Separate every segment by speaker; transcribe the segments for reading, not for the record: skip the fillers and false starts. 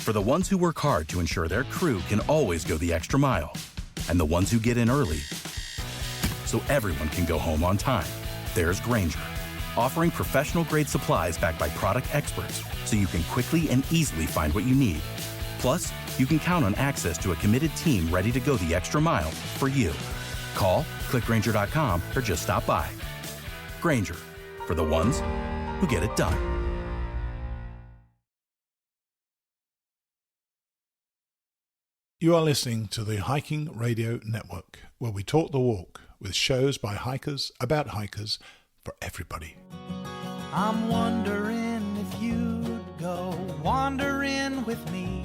Speaker 1: For the ones who work hard to ensure their crew can always go the extra mile, and the ones who get in early so everyone can go home on time, there's Grainger, offering professional-grade supplies backed by product experts so you can quickly and easily find what you need. Plus, you can count on access to a committed team ready to go the extra mile for you. Call, click Grainger.com, or just stop by. Grainger, for the ones who get it done.
Speaker 2: You are listening to the Hiking Radio Network, where we talk the walk with shows by hikers, about hikers, for everybody.
Speaker 3: I'm wondering if you'd go wandering with me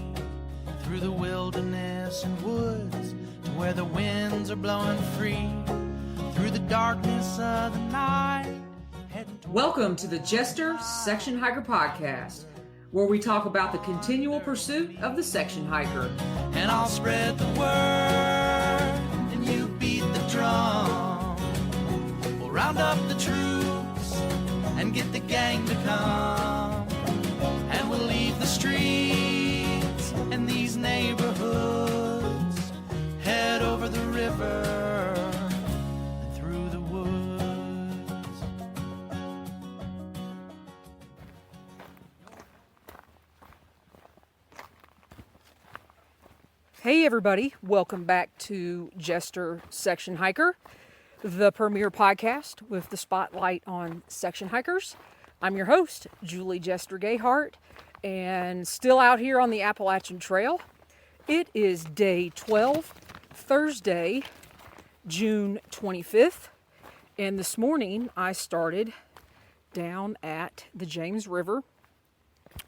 Speaker 3: through the wilderness and woods to where the winds are blowing free, through the darkness of the night.
Speaker 4: Welcome to the Jester Section Hiker Podcast, where we talk about the continual pursuit of the section hiker.
Speaker 3: And I'll spread the word, and you beat the drum. We'll round up the troops and get the gang to come. And we'll leave the streets and these neighborhoods, head over the river and through the woods.
Speaker 4: Hey everybody, welcome back to Jester Section Hiker, the premier podcast with the spotlight on section hikers. I'm your host, Julie Jester Gayhart, and still out here on the Appalachian Trail. It is day 12, Thursday, June 25th, and this morning I started down at the James River,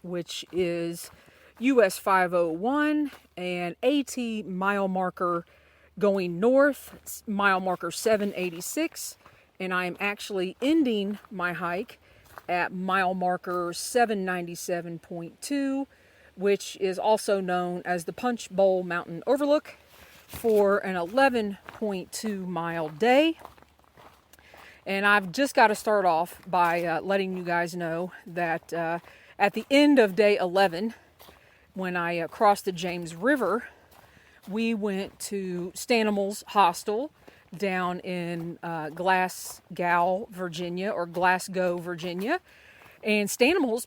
Speaker 4: which is US 501 and AT mile marker going north, mile marker 786, and I am actually ending my hike at mile marker 797.2, which is also known as the Punch Bowl Mountain Overlook, for an 11.2 mile day. And I've just got to start off by letting you guys know that at the end of day 11, when I crossed the James River, we went to Stanimals Hostel down in Glasgow, Virginia, or Glasgow, Virginia. And Stanimals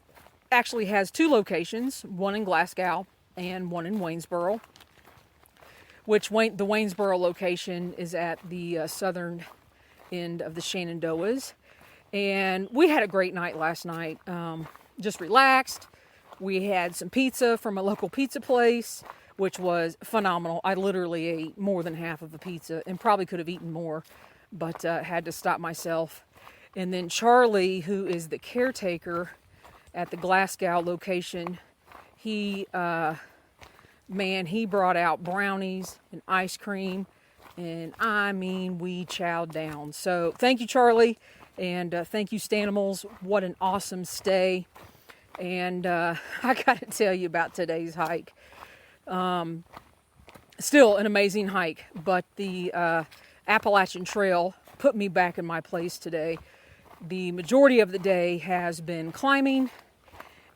Speaker 4: actually has two locations, one in Glasgow and one in Waynesboro, which the Waynesboro location is at the southern end of the Shenandoahs. And we had a great night last night, just relaxed. We had some pizza from a local pizza place, which was phenomenal. I literally ate more than half of a pizza and probably could have eaten more, but had to stop myself. And then Charlie, who is the caretaker at the Glasgow location, he brought out brownies and ice cream, and I mean, we chowed down. So thank you, Charlie, and thank you, Stanimals. What an awesome stay. And I got to tell you about today's hike. Still an amazing hike, but the Appalachian Trail put me back in my place today. The majority of the day has been climbing,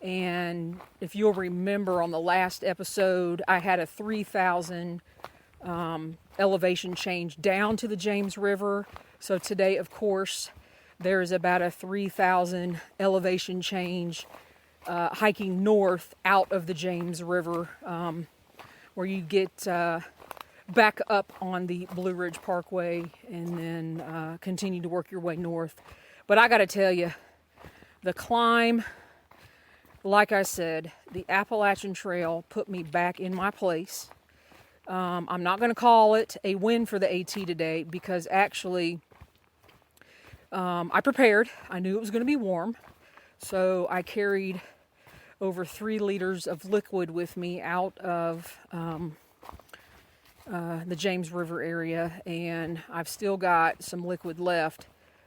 Speaker 4: and if you'll remember on the last episode, I had a 3,000 elevation change down to the James River. So today, of course, there is about a 3,000 elevation change hiking north out of the James River, where you get back up on the Blue Ridge Parkway and then continue to work your way north. But I got to tell you, the climb, like I said, the Appalachian Trail put me back in my place. I'm not going to call it a win for the AT today because actually I prepared. I knew it was going to be warm. So I carried over 3 liters of liquid with me out of the James River area, and I've still got some liquid left.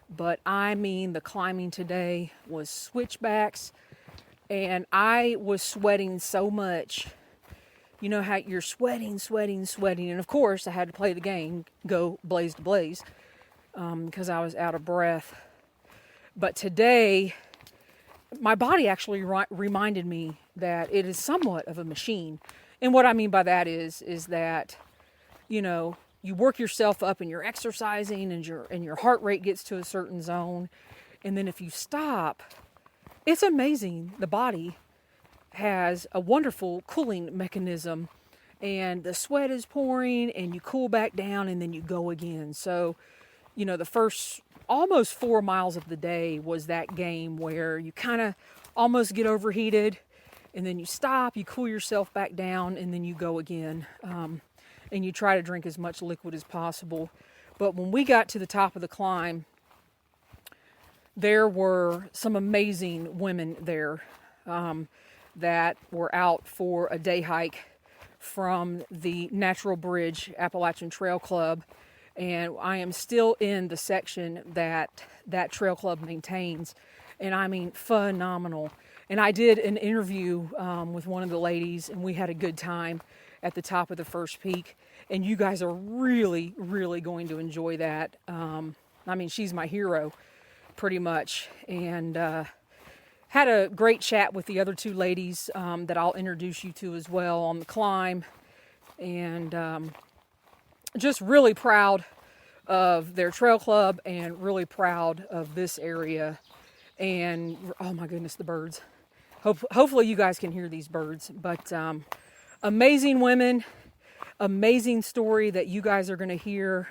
Speaker 4: But I mean, the climbing today was switchbacks, and I was sweating so much. You know how you're sweating, and of course I had to play the game, go blaze to blaze, because I was out of breath. But today, my body actually reminded me that it is somewhat of a machine. And what I mean by that is that, you know, you work yourself up and you're exercising and your heart rate gets to a certain zone. And then if you stop, it's amazing. The body has a wonderful cooling mechanism, and the sweat is pouring and you cool back down and then you go again. So, you know, the first almost 4 miles of the day was that game where you kind of almost get overheated and then you stop, you cool yourself back down, and then you go again. And you try to drink as much liquid as possible. But when we got to the top of the climb, there were some amazing women there that were out for a day hike from the Natural Bridge Appalachian Trail Club. And I am still in the section that trail club maintains. And I mean, phenomenal. And I did an interview with one of the ladies, and we had a good time at the top of the first peak. And you guys are really, really going to enjoy that. I mean, she's my hero, pretty much. And had a great chat with the other two ladies that I'll introduce you to as well on the climb. And just really proud of their trail club and really proud of this area. And oh my goodness, the birds. Hopefully you guys can hear these birds. But amazing women, amazing story that you guys are going to hear.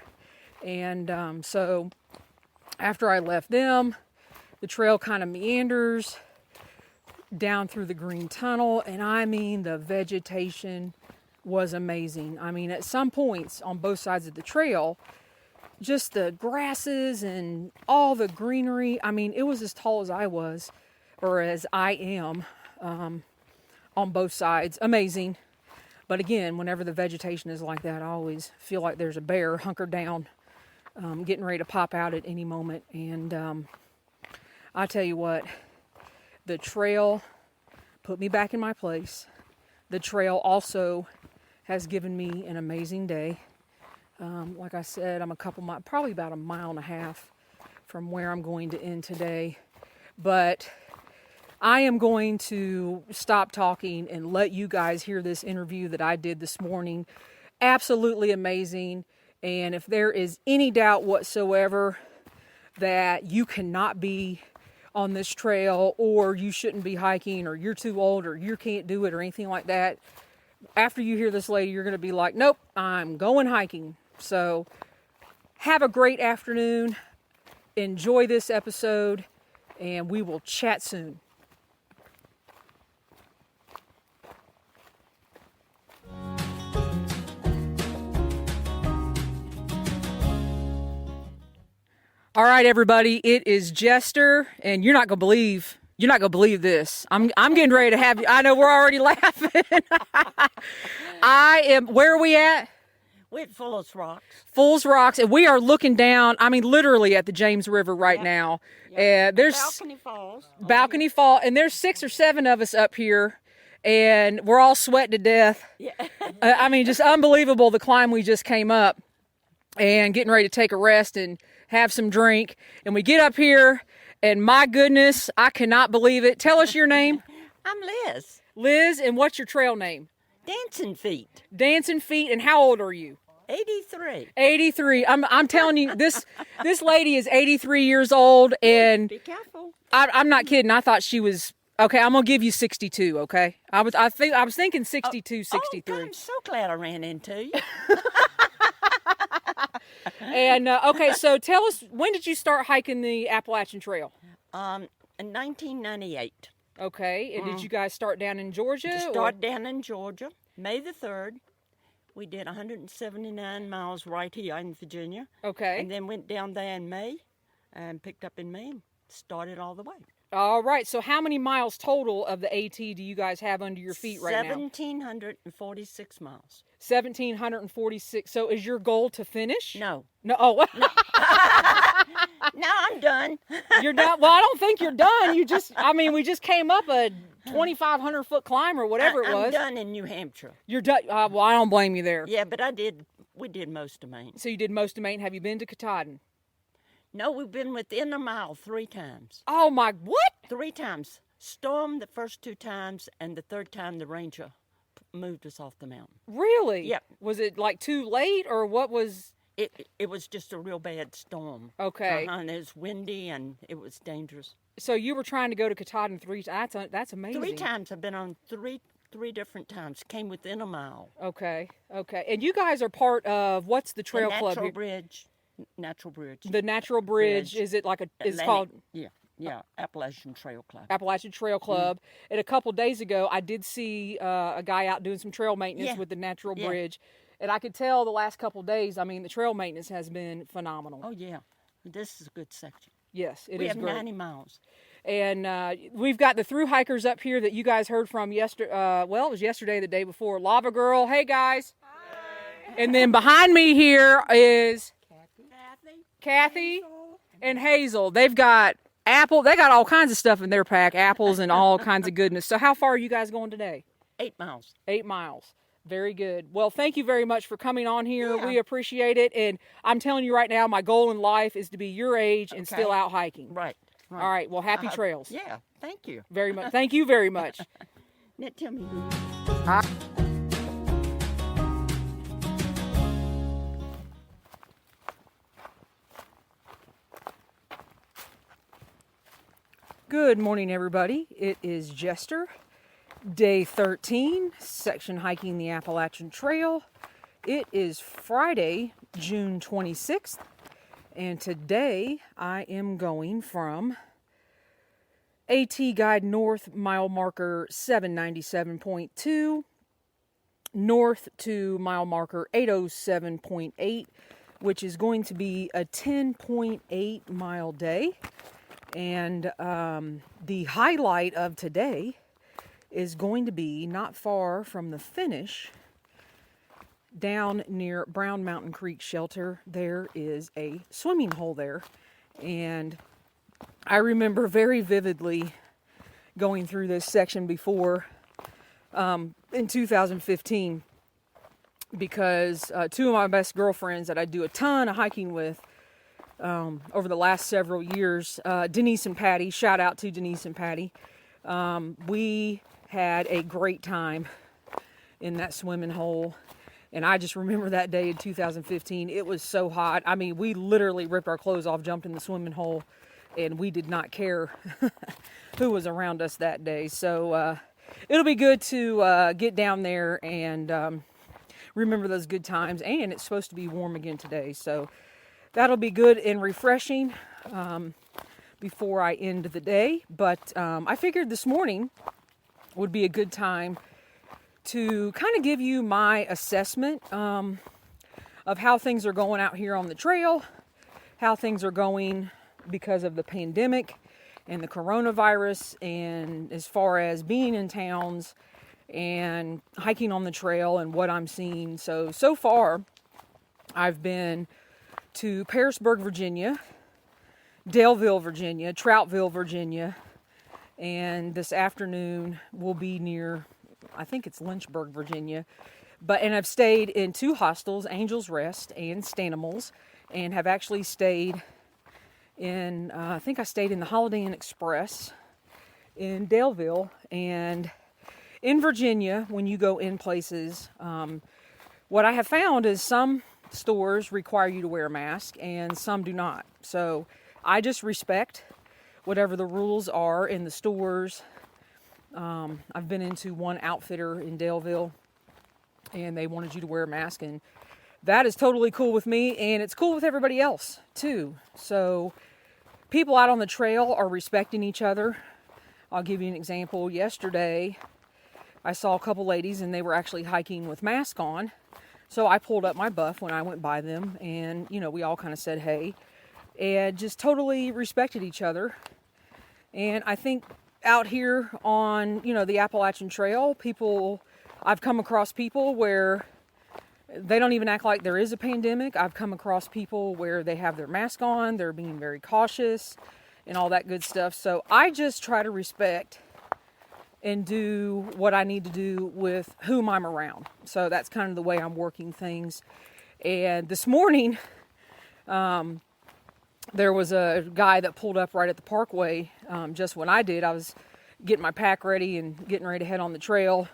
Speaker 4: And so after I left them, the trail kind of meanders down through the green tunnel. And I mean, the vegetation was amazing. I mean, at some points on both sides of the trail, just the grasses and all the greenery. I mean, it was as tall as I was, or as I am, on both sides. Amazing. But again, whenever the vegetation is like that, I always feel like there's a bear hunkered down, getting ready to pop out at any moment. And I tell you what, the trail put me back in my place. The trail also has given me an amazing day. Like I said, I'm a couple miles, probably about a mile and a half from where I'm going to end today. But I am going to stop talking and let you guys hear this interview that I did this morning. Absolutely amazing. And if there is any doubt whatsoever that you cannot be on this trail, or you shouldn't be hiking, or you're too old, or you can't do it, or anything like that, after you hear this lady, you're going to be like, nope, I'm going hiking. So have a great afternoon. Enjoy this episode, and we will chat soon. All right, everybody, it is Jester, and you're not gonna believe this. I'm getting ready to have you. I know we're already laughing. Where are we at?
Speaker 5: We're at Fool's Rocks.
Speaker 4: Fool's Rocks, and we are looking down, I mean, literally at the James River right now.
Speaker 5: Yep.
Speaker 4: There's
Speaker 5: Balcony Falls.
Speaker 4: Balcony Fall, and there's 6 or 7 of us up here, and we're all sweating to death.
Speaker 5: Yeah.
Speaker 4: I mean, just unbelievable, the climb we just came up, and getting ready to take a rest and have some drink. And we get up here, and my goodness, I cannot believe it. Tell us your name.
Speaker 5: I'm Liz.
Speaker 4: Liz, and what's your trail name?
Speaker 5: Dancing Feet.
Speaker 4: Dancing Feet, and how old are you?
Speaker 5: 83.
Speaker 4: 83. I'm telling you, this lady is 83 years old, and
Speaker 5: Be careful.
Speaker 4: I'm not kidding. I thought she was, okay, I'm gonna give you 62, okay? I was thinking 62, 63.
Speaker 5: Oh, I'm so glad I ran into you.
Speaker 4: And okay, so tell us, when did you start hiking the Appalachian Trail?
Speaker 5: In 1998.
Speaker 4: Okay, and did you guys start down in Georgia?
Speaker 5: Start down in Georgia, May the 3rd. We did 179 miles right here in Virginia.
Speaker 4: Okay.
Speaker 5: And then went down there in May and picked up in May and started all the way.
Speaker 4: All right, so how many miles total of the AT do you guys have under your feet right now?
Speaker 5: 1,746 miles.
Speaker 4: 1,746. So is your goal to finish?
Speaker 5: No.
Speaker 4: No. Oh,
Speaker 5: No. No, I'm done.
Speaker 4: You're done? Well, I don't think you're done. We just came up a 2,500 foot climb or whatever it was.
Speaker 5: I'm done in New Hampshire.
Speaker 4: You're done? Well, I don't blame you there.
Speaker 5: Yeah, but we did most of Maine.
Speaker 4: So you did most of Maine. Have you been to Katahdin?
Speaker 5: No, we've been within a mile 3 times.
Speaker 4: Oh my, what?
Speaker 5: 3 times. Storm the first 2 times, and the third time the ranger moved us off the mountain.
Speaker 4: Really?
Speaker 5: Yep.
Speaker 4: Was it like too late, or what was?
Speaker 5: It was just a real bad storm.
Speaker 4: Okay.
Speaker 5: And it was windy, and it was dangerous.
Speaker 4: So you were trying to go to Katahdin 3 times. That's amazing.
Speaker 5: 3 times. I've been on three different times. Came within a mile.
Speaker 4: Okay. And you guys are part of, what's the trail
Speaker 5: The
Speaker 4: club
Speaker 5: Natural
Speaker 4: here?
Speaker 5: Bridge. Natural Bridge.
Speaker 4: The Natural Bridge.
Speaker 5: Bridge.
Speaker 4: Is it like it's
Speaker 5: Atlantic-
Speaker 4: called
Speaker 5: Yeah, Appalachian Trail Club.
Speaker 4: Appalachian Trail Club. And a couple days ago, I did see a guy out doing some trail maintenance
Speaker 5: Yeah.
Speaker 4: with the Natural
Speaker 5: Yeah.
Speaker 4: Bridge. And I could tell the last couple days, I mean, the trail maintenance has been phenomenal.
Speaker 5: Oh, yeah. This is a good section.
Speaker 4: Yes, it
Speaker 5: we
Speaker 4: is
Speaker 5: have
Speaker 4: great.
Speaker 5: 90 miles.
Speaker 4: And we've got the through hikers up here that you guys heard from yesterday. Well, it was yesterday, the day before. Lava Girl, hey guys. Hi. And then behind me here is Kathy and Hazel. They've got they got all kinds of stuff in their pack, apples and all kinds of goodness. So how far are you guys going today?
Speaker 5: 8 miles.
Speaker 4: 8 miles. Very good. Well, thank you very much for coming on here.
Speaker 5: Yeah.
Speaker 4: We appreciate it. And I'm telling you right now, my goal in life is to be your age and still out hiking.
Speaker 5: Right.
Speaker 4: All right. Well, happy trails.
Speaker 5: Yeah, thank you.
Speaker 4: Very much. Thank you very much.
Speaker 5: Now tell me who.
Speaker 4: Good morning, everybody. It is Jester, day 13, section hiking the Appalachian Trail. It is Friday, June 26th, and today I am going from AT Guide North mile marker 797.2 north to mile marker 807.8, which is going to be a 10.8 mile day. And the highlight of today is going to be not far from the finish, down near Brown Mountain Creek Shelter. There is a swimming hole there. And I remember very vividly going through this section before in 2015, because 2 of my best girlfriends that I do a ton of hiking with over the last several years, Denise and Patty, shout out to Denise and Patty, we had a great time in that swimming hole. And I just remember that day in 2015, it was so hot. I mean, we literally ripped our clothes off, jumped in the swimming hole, and we did not care who was around us that day. So it'll be good to get down there and remember those good times. And it's supposed to be warm again today, so that'll be good and refreshing before I end the day. But I figured this morning would be a good time to kind of give you my assessment of how things are going out here on the trail, how things are going because of the pandemic and the coronavirus, and as far as being in towns and hiking on the trail and what I'm seeing. So far, I've been to Pearisburg, Virginia, Daleville, Virginia, Troutville, Virginia, and this afternoon we'll be near, I think it's Lynchburg, Virginia. And I've stayed in 2 hostels, Angel's Rest and Stanimals, and have actually stayed in, I think I stayed in the Holiday Inn Express in Daleville. And in Virginia, when you go in places, what I have found is some stores require you to wear a mask and some do not. So I just respect whatever the rules are in the stores. I've been into one outfitter in Daleville and they wanted you to wear a mask, and that is totally cool with me, and it's cool with everybody else too. So people out on the trail are respecting each other. I'll give you an example. Yesterday I saw a couple ladies and they were actually hiking with masks on. So I pulled up my buff when I went by them, and, you know, we all kind of said hey and just totally respected each other. And I think out here on, you know, the Appalachian Trail, I've come across people where they don't even act like there is a pandemic. I've come across people where they have their mask on, they're being very cautious and all that good stuff. So I just try to respect and do what I need to do with whom I'm around. So that's kind of the way I'm working things. And this morning, there was a guy that pulled up right at the parkway just when I did. I was getting my pack ready and getting ready to head on the trail.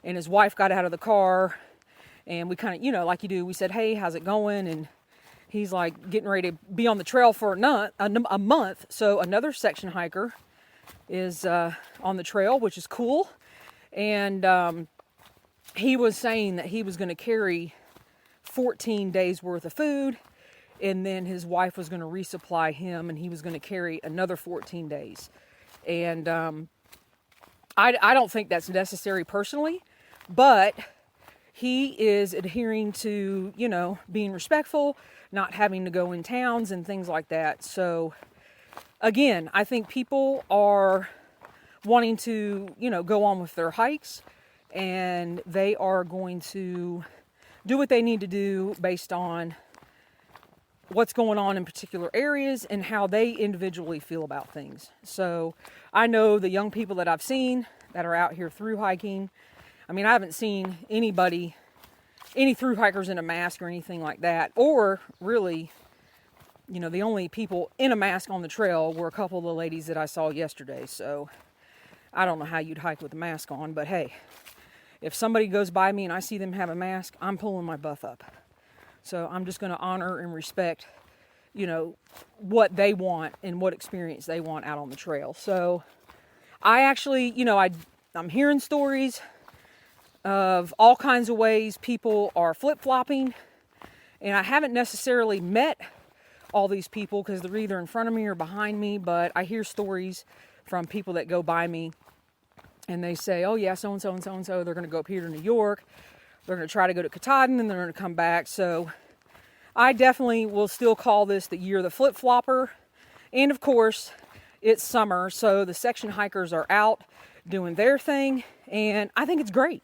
Speaker 4: And his wife got out of the car, and we kind of, like you do, we said, hey, how's it going? And he's like getting ready to be on the trail for a month. So another section hiker is on the trail, which is cool. And he was saying that he was going to carry 14 days worth of food, and then his wife was going to resupply him, and he was going to carry another 14 days. And I don't think that's necessary personally, but he is adhering to, being respectful, not having to go in towns and things like that. So again, I think people are wanting to, go on with their hikes, and they are going to do what they need to do based on what's going on in particular areas and how they individually feel about things. So I know the young people that I've seen that are out here through hiking. I mean, I haven't seen any through hikers in a mask or anything like that. Or really, the only people in a mask on the trail were a couple of the ladies that I saw yesterday. So I don't know how you'd hike with a mask on, but hey, if somebody goes by me and I see them have a mask, I'm pulling my buff up. So I'm just going to honor and respect, what they want and what experience they want out on the trail. So I actually, I'm hearing stories of all kinds of ways people are flip-flopping, and I haven't necessarily met all these people because they're either in front of me or behind me, but I hear stories from people that go by me, and they say, oh yeah, so-and-so and so-and-so, they're going to go up here to New York, they're going to try to go to Katahdin, and they're going to come back. So I definitely will still call this the year of the flip-flopper. And of course, it's summer, so the section hikers are out doing their thing, and I think it's great.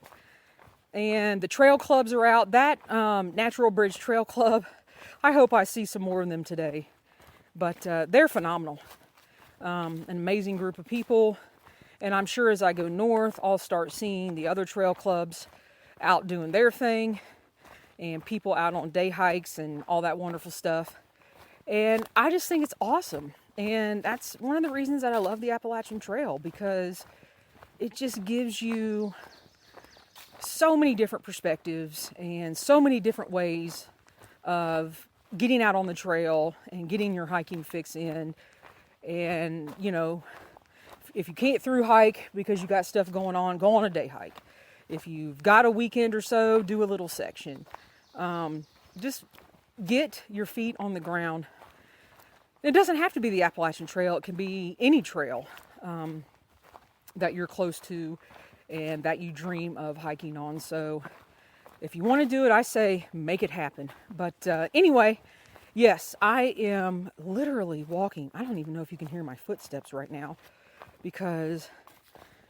Speaker 4: And the trail clubs are out. That Natural Bridge Trail Club, I hope I see some more of them today. But they're phenomenal. An amazing group of people. And I'm sure as I go north, I'll start seeing the other trail clubs out doing their thing, and people out on day hikes and all that wonderful stuff. And I just think it's awesome. And that's one of the reasons that I love the Appalachian Trail, because it just gives you so many different perspectives and so many different ways of getting out on the trail and getting your hiking fix in. And, if you can't through hike because you got stuff going on, go on a day hike. If you've got a weekend or so, do a little section. Just get your feet on the ground. It doesn't have to be the Appalachian Trail. It can be any trail that you're close to and that you dream of hiking on. So if you want to do it, I say make it happen. But anyway, yes, I am literally walking. I don't even know if you can hear my footsteps right now, because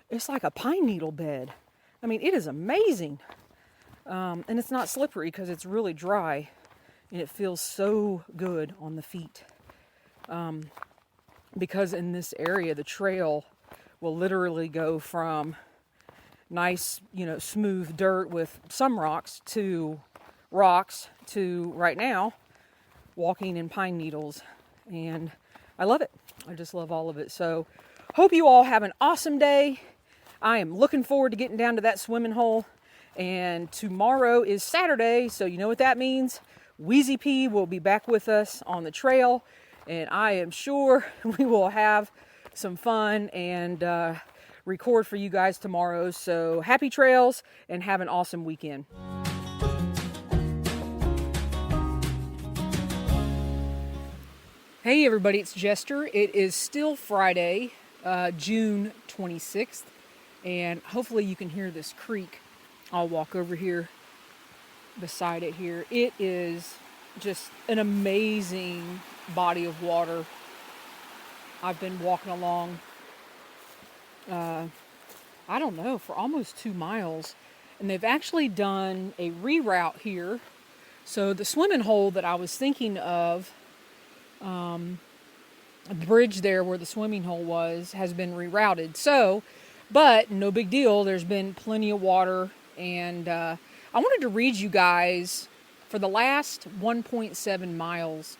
Speaker 4: it's like a pine needle bed. I mean, it is amazing. And it's not slippery because it's really dry, and it feels so good on the feet. Because in this area, the trail will literally go from nice, smooth dirt with some rocks to right now walking in pine needles. And I love it. I just love all of it. So hope you all have an awesome day. I am looking forward to getting down to that swimming hole. And tomorrow is Saturday, so you know what that means. Wheezy Pee will be back with us on the trail, and I am sure we will have some fun and record for you guys tomorrow. So happy trails and have an awesome weekend. Hey everybody, it's Jester. It is still Friday, June 26th, and hopefully you can hear this creek. I'll walk over here beside it here. It is just an amazing body of water. I've been walking along, I don't know, for almost 2 miles, and they've actually done a reroute here. So the swimming hole that I was thinking of, the bridge there where the swimming hole was, has been rerouted. So, but no big deal. There's been plenty of water. And I wanted to read you guys, for the last 1.7 miles,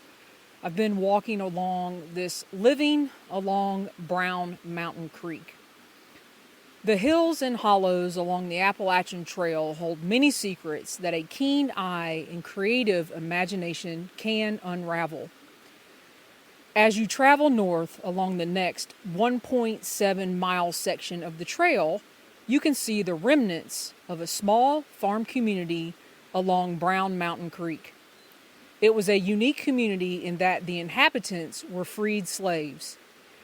Speaker 4: I've been walking along this Living Along Brown Mountain Creek. The hills and hollows along the Appalachian Trail hold many secrets that a keen eye and creative imagination can unravel. As you travel north along the next 1.7 mile section of the trail, you can see the remnants of a small farm community along Brown Mountain Creek. It was a unique community in that the inhabitants were freed slaves.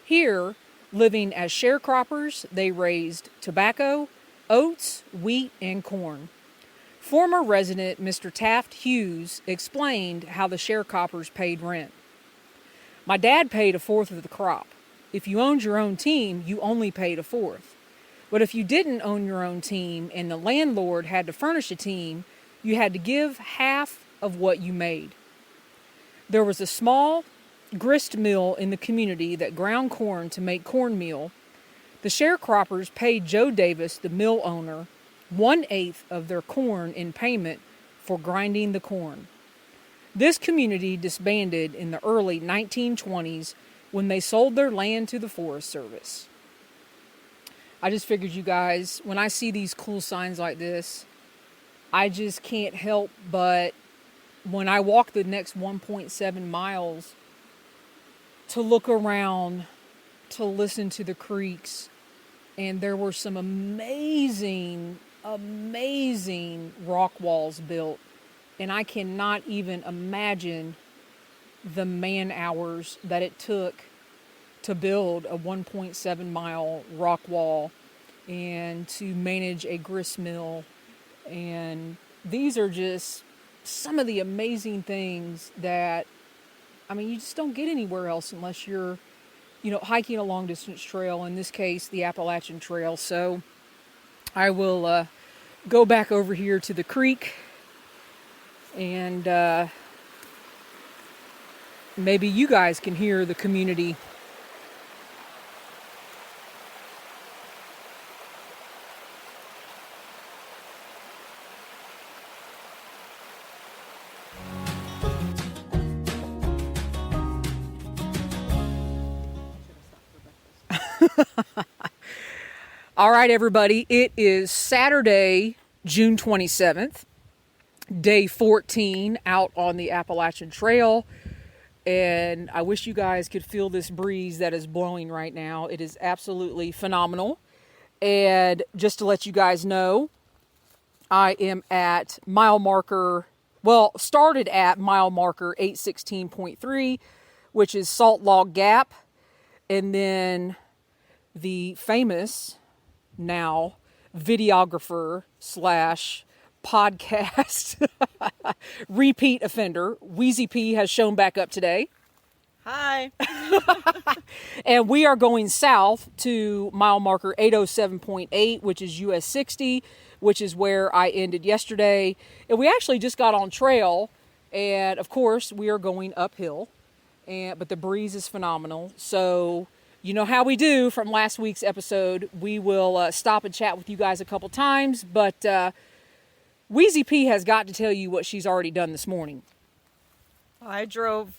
Speaker 4: Here, living as sharecroppers, they raised tobacco, oats, wheat, and corn. Former resident Mr. Taft Hughes explained how the sharecroppers paid rent. My dad paid a fourth of the crop. If you owned your own team, you only paid a fourth. But if you didn't own your own team and the landlord had to furnish a team, you had to give half of what you made. There was a small grist mill in the community that ground corn to make cornmeal. The sharecroppers paid Joe Davis, the mill owner, 1/8 of their corn in payment for grinding the corn. This community disbanded in the early 1920s when they sold their land to the Forest Service. I just figured, you guys, when I see these cool signs like this, I just can't help but, when I walk the next 1.7 miles, to look around, to listen to the creeks. And there were some amazing rock walls built. And I cannot even imagine the man hours that it took to build a 1.7 mile rock wall and to manage a grist mill. And these are just some of the amazing things that, I mean, you just don't get anywhere else unless you're, hiking a long distance trail, in this case, the Appalachian Trail. So I will go back over here to the creek and maybe you guys can hear the community. All right, everybody, it is Saturday, June 27th, day 14 out on the Appalachian Trail. And I wish you guys could feel this breeze that is blowing right now. It is absolutely phenomenal. And just to let you guys know, I am at started at mile marker 816.3, which is Salt Log Gap. And then the famous, now videographer / podcast repeat offender, Wheezy Pee, has shown back up today.
Speaker 5: Hi.
Speaker 4: And we are going south to mile marker 807.8, which is US 60, which is where I ended yesterday. And we actually just got on trail, and of course we are going uphill, but the breeze is phenomenal. So you know how we do from last week's episode. We will stop and chat with you guys a couple times, but Wheezy Pee has got to tell you what she's already done this morning.
Speaker 5: I drove,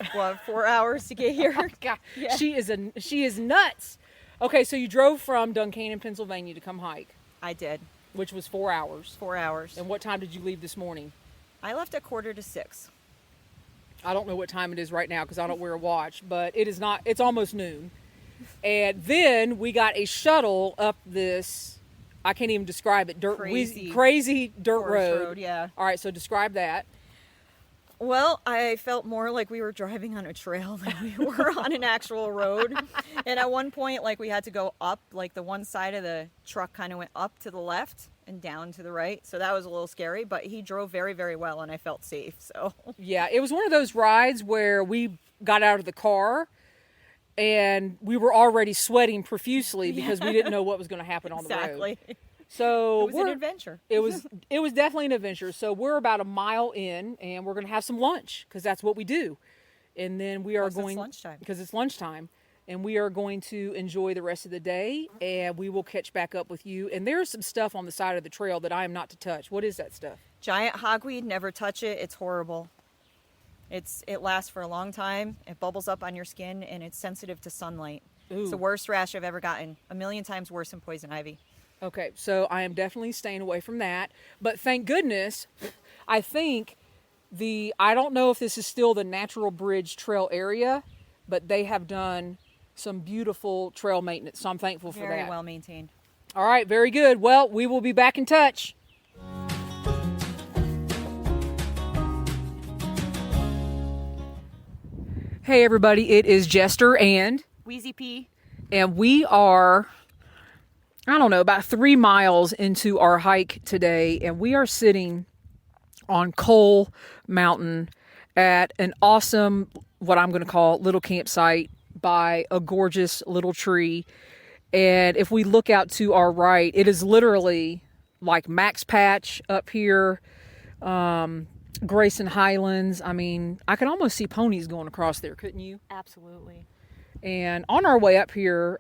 Speaker 5: 4 hours to get here?
Speaker 4: God,
Speaker 5: Yeah.
Speaker 4: she is nuts. Okay, so you drove from Duncannon, Pennsylvania to come hike,
Speaker 5: I did.
Speaker 4: which was 4 hours.
Speaker 5: 4 hours.
Speaker 4: And what time did you leave this morning?
Speaker 5: I left at 5:45.
Speaker 4: I don't know what time it is right now because I don't wear a watch, but it's almost noon. And then we got a shuttle up this, I can't even describe it, crazy dirt road.
Speaker 5: Yeah.
Speaker 4: All right, so describe that.
Speaker 5: Well, I felt more like we were driving on a trail than we were on an actual road. And at one point, we had to go up, the one side of the truck kind of went up to the left and down to the right. So that was a little scary, but he drove very, very well and I felt safe. So
Speaker 4: yeah, it was one of those rides where we got out of the car and we were already sweating profusely because we didn't know what was going to happen on the road.
Speaker 5: exactly.
Speaker 4: So
Speaker 5: It was an adventure.
Speaker 4: It was definitely an adventure. So we're about a mile in, and we're going to have some lunch because that's what we do. And then we are going, because it's lunchtime, and we are going to enjoy the rest of the day, and we will catch back up with you. And there's some stuff on the side of the trail that I am not to touch. What is that stuff?
Speaker 5: Giant hogweed, never touch it. It's horrible. It lasts for a long time. It bubbles up on your skin, and it's sensitive to sunlight.
Speaker 4: Ooh.
Speaker 5: It's the worst rash I've ever gotten. 1,000,000 times worse than poison ivy.
Speaker 4: Okay, so I am definitely staying away from that. But thank goodness, I think I don't know if this is still the Natural Bridge Trail area, but they have done some beautiful trail maintenance. So I'm thankful for that.
Speaker 5: Very well maintained.
Speaker 4: All right, very good. Well, we will be back in touch. Hey everybody, it is Jester and
Speaker 5: Wheezy Pee.
Speaker 4: And we are, I don't know, about 3 miles into our hike today, and we are sitting on Coal Mountain at an awesome, what I'm going to call, little campsite by a gorgeous little tree. And if we look out to our right, it is literally like Max Patch up here, Grayson Highlands. I mean, I could almost see ponies going across there, couldn't you?
Speaker 5: Absolutely.
Speaker 4: And on our way up here,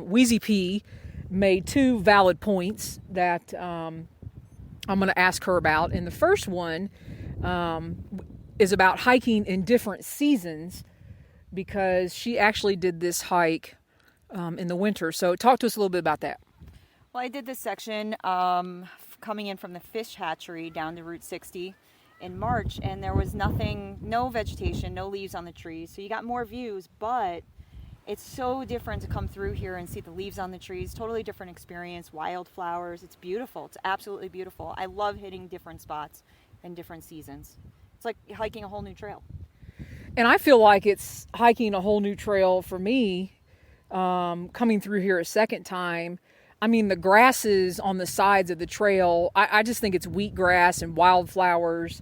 Speaker 4: Wheezy Pee made 2 valid points that I'm going to ask her about. And the first one is about hiking in different seasons, because she actually did this hike in the winter. So talk to us a little bit about that.
Speaker 5: Well, I did this section coming in from the fish hatchery down to Route 60 in March, and there was no vegetation, no leaves on the trees. So you got more views, but it's so different to come through here and see the leaves on the trees. Totally different experience. Wildflowers. It's beautiful. It's absolutely beautiful. I love hitting different spots in different seasons. It's like hiking a whole new trail.
Speaker 4: And I feel like it's hiking a whole new trail for me, coming through here a second time. I mean, the grasses on the sides of the trail, I just think it's wheatgrass and wildflowers.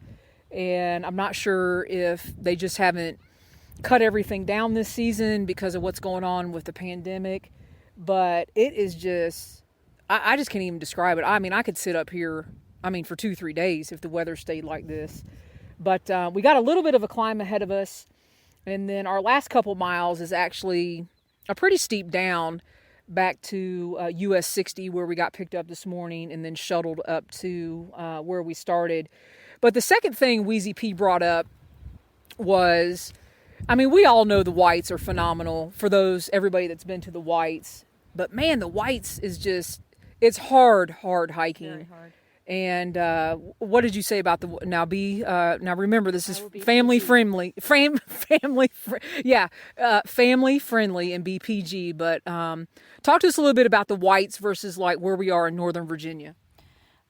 Speaker 4: And I'm not sure if they just haven't cut everything down this season because of what's going on with the pandemic. But it is just, I just can't even describe it. I mean, I could sit up here, for 2-3 days if the weather stayed like this. But we got a little bit of a climb ahead of us. And then our last couple miles is actually a pretty steep down back to US 60, where we got picked up this morning and then shuttled up to where we started. But the second thing Wheezy Pee brought up was, we all know the Whites are phenomenal for everybody that's been to the Whites. But man, the Whites is just, it's hard hiking.
Speaker 5: Very hard.
Speaker 4: And what did you say about now remember, this is family friendly, family and BPG. But talk to us a little bit about the Whites versus like where we are in Northern Virginia.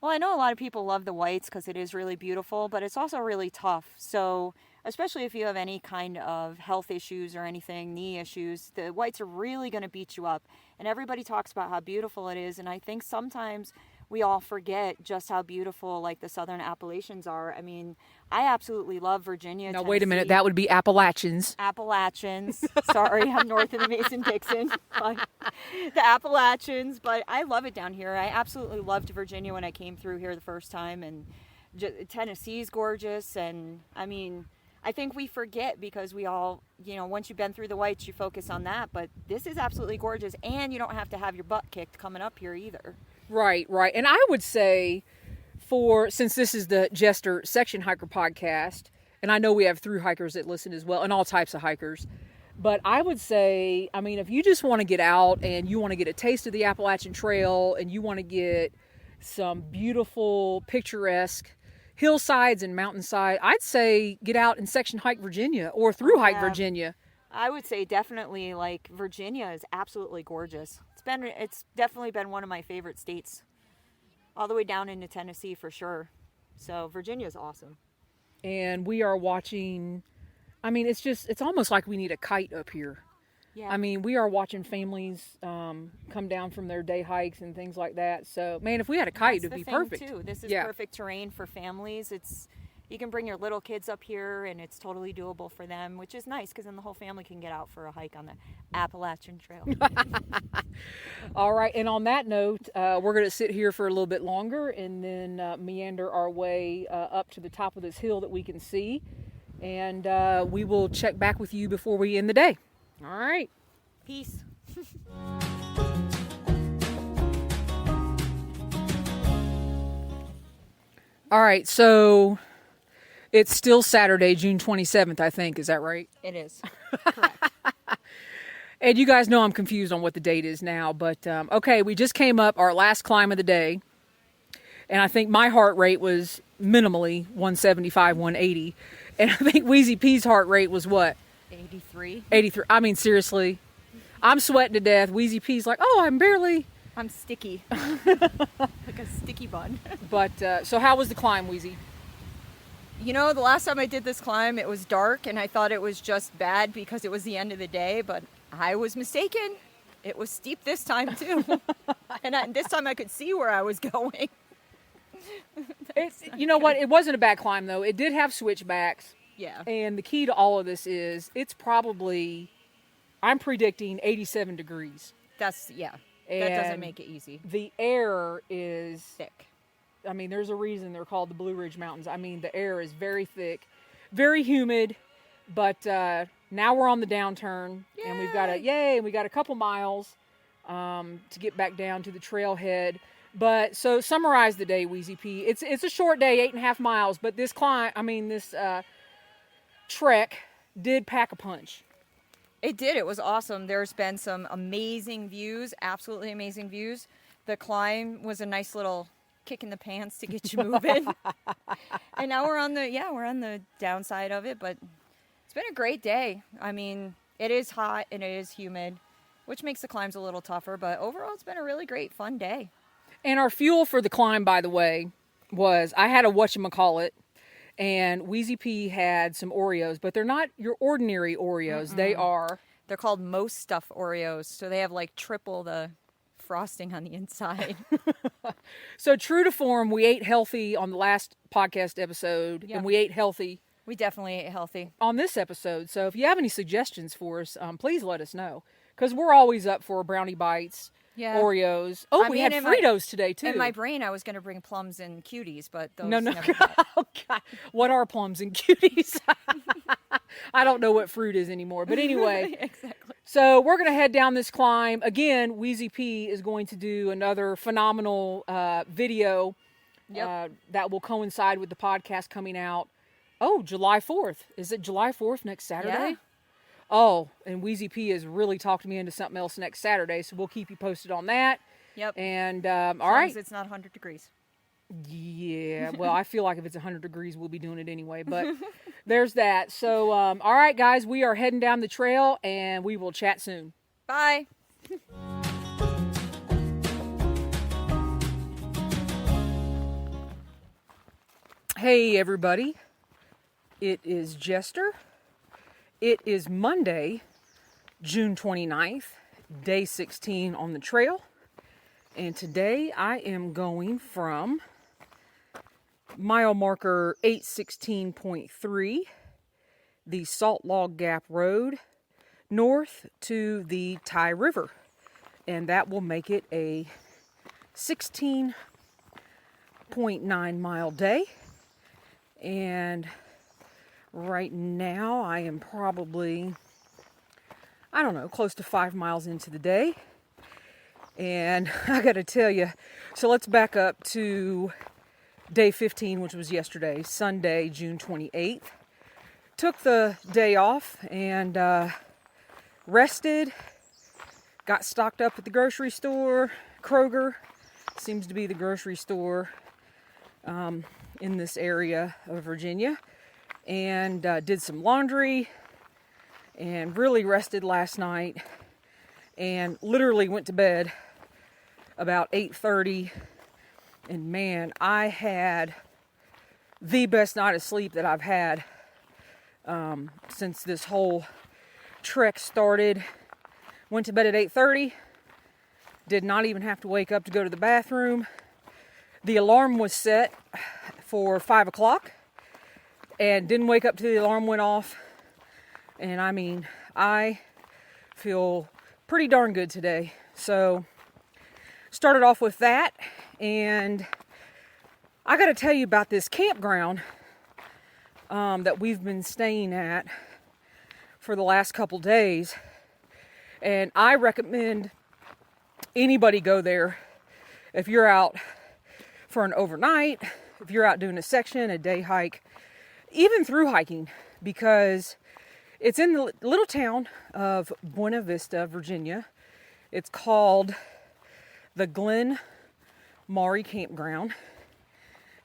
Speaker 5: Well, I know a lot of people love the Whites because it is really beautiful, but it's also really tough. So especially if you have any kind of health issues or anything, knee issues, the Whites are really going to beat you up. And everybody talks about how beautiful it is. And I think sometimes we all forget just how beautiful like the Southern Appalachians are. I absolutely love Virginia.
Speaker 4: Now,
Speaker 5: Tennessee.
Speaker 4: wait a minute. That would be Appalachians.
Speaker 5: Sorry, I'm north of the Mason-Dixon. But the Appalachians. But I love it down here. I absolutely loved Virginia when I came through here the first time. And Tennessee's gorgeous. And I think we forget because we all, once you've been through the Whites, you focus on that. But this is absolutely gorgeous. And you don't have to have your butt kicked coming up here either.
Speaker 4: Right. And I would say since this is the Jester Section Hiker podcast, and I know we have through hikers that listen as well, and all types of hikers, but I would say, if you just want to get out and you want to get a taste of the Appalachian Trail and you want to get some beautiful, picturesque hillsides and mountainside, I'd say get out and section hike Virginia or through hike Virginia.
Speaker 5: I would say definitely like Virginia is absolutely gorgeous. It's definitely been one of my favorite states, all the way down into Tennessee for sure. So Virginia is awesome.
Speaker 4: And we are watching, it's almost like we need a kite up here.
Speaker 5: Yeah.
Speaker 4: We are watching families come down from their day hikes and things like that. So, man, if we had a kite, it'd be perfect.
Speaker 5: Too. This is perfect terrain for families. You can bring your little kids up here, and it's totally doable for them, which is nice because then the whole family can get out for a hike on the Appalachian Trail.
Speaker 4: All right, and on that note, we're going to sit here for a little bit longer and then meander our way up to the top of this hill that we can see, and we will check back with you before we end the day. All right.
Speaker 5: Peace.
Speaker 4: All right, so it's still Saturday, June 27th, I think. Is that right?
Speaker 5: It is. Correct.
Speaker 4: And you guys know I'm confused on what the date is now, but okay, we just came up our last climb of the day, and I think my heart rate was minimally 175, 180, and I think Wheezy Pee's heart rate was what?
Speaker 5: 83.
Speaker 4: 83. I mean, seriously, I'm sweating to death. Wheezy Pee's like, oh,
Speaker 5: I'm sticky. Like a sticky bun.
Speaker 4: But, so how was the climb, Wheezy?
Speaker 5: You know, the last time I did this climb, it was dark, and I thought it was just bad because it was the end of the day, but I was mistaken. It was steep this time, too. And this time I could see where I was going.
Speaker 4: You know what? It wasn't a bad climb, though. It did have switchbacks.
Speaker 5: Yeah.
Speaker 4: And the key to all of this is it's probably, I'm predicting 87 degrees.
Speaker 5: That doesn't make it easy.
Speaker 4: The air is
Speaker 5: Thick.
Speaker 4: I mean, there's a reason they're called the Blue Ridge Mountains. I mean, the air is very thick, very humid, but now we're on the downturn. Yay! And we got a couple miles to get back down to the trailhead. But so summarize the day, Wheezy Pee. It's a short day, 8.5 miles, but this trek did pack a punch.
Speaker 5: It did. It was awesome. There's been some amazing views, absolutely amazing views. The climb was a nice little kick in the pants to get you moving. And now we're on the downside of it, but it's been a great day. I mean, it is hot and it is humid, which makes the climbs a little tougher, but overall it's been a really great, fun day.
Speaker 4: And our fuel for the climb, by the way, was I had a whatchamacallit, and Wheezy Pee had some Oreos, but they're not your ordinary Oreos.
Speaker 5: Mm-mm. They're called Most Stuff Oreos, so they have like triple the frosting on the inside.
Speaker 4: So true to form, we ate healthy on the last podcast episode, and we ate healthy.
Speaker 5: We definitely ate healthy
Speaker 4: on this episode. So if you have any suggestions for us, please let us know, because we're always up for brownie bites. Yeah. Oreos. Oh, we had Fritos today, too.
Speaker 5: In my brain, I was going to bring plums and cuties, but those
Speaker 4: No.
Speaker 5: never
Speaker 4: Oh, God. What are plums and cuties? I don't know what fruit is anymore. But anyway.
Speaker 5: Exactly.
Speaker 4: So we're going to head down this climb. Again, Wheezy Pee is going to do another phenomenal video that will coincide with the podcast coming out. Oh, July 4th. Is it July 4th next Saturday?
Speaker 5: Yeah.
Speaker 4: Oh, and Wheezy Pee has really talked me into something else next Saturday, so we'll keep you posted on that.
Speaker 5: Yep.
Speaker 4: And,
Speaker 5: all right. It's not 100 degrees.
Speaker 4: Yeah, well, I feel like if it's 100 degrees, we'll be doing it anyway, but there's that. So, all right, guys, we are heading down the trail, and we will chat soon.
Speaker 5: Bye.
Speaker 4: Hey, everybody. It is Jester. It is Monday, June 29th, day 16 on the trail. And today I am going from mile marker 816.3, the Salt Log Gap Road, north to the Tye River. And that will make it a 16.9 mile day. And right now, I am probably, close to 5 miles into the day. And I got to tell you, so let's back up to day 15, which was yesterday, Sunday, June 28th. Took the day off and rested, got stocked up at the grocery store. Kroger seems to be the grocery store in this area of Virginia. And did some laundry and really rested last night and literally went to bed about 8:30. And man, I had the best night of sleep that I've had since this whole trek started. Went to bed at 8:30. Did not even have to wake up to go to the bathroom. The alarm was set for 5 o'clock. And didn't wake up till the alarm went off. And I mean, I feel pretty darn good today. So, started off with that. And I got to tell you about this campground that we've been staying at for the last couple days. And I recommend anybody go there if you're out for an overnight, if you're out doing a section, a day hike, even through hiking, because It's in the little town of Buena Vista, Virginia. It's called the Glen Maury Campground.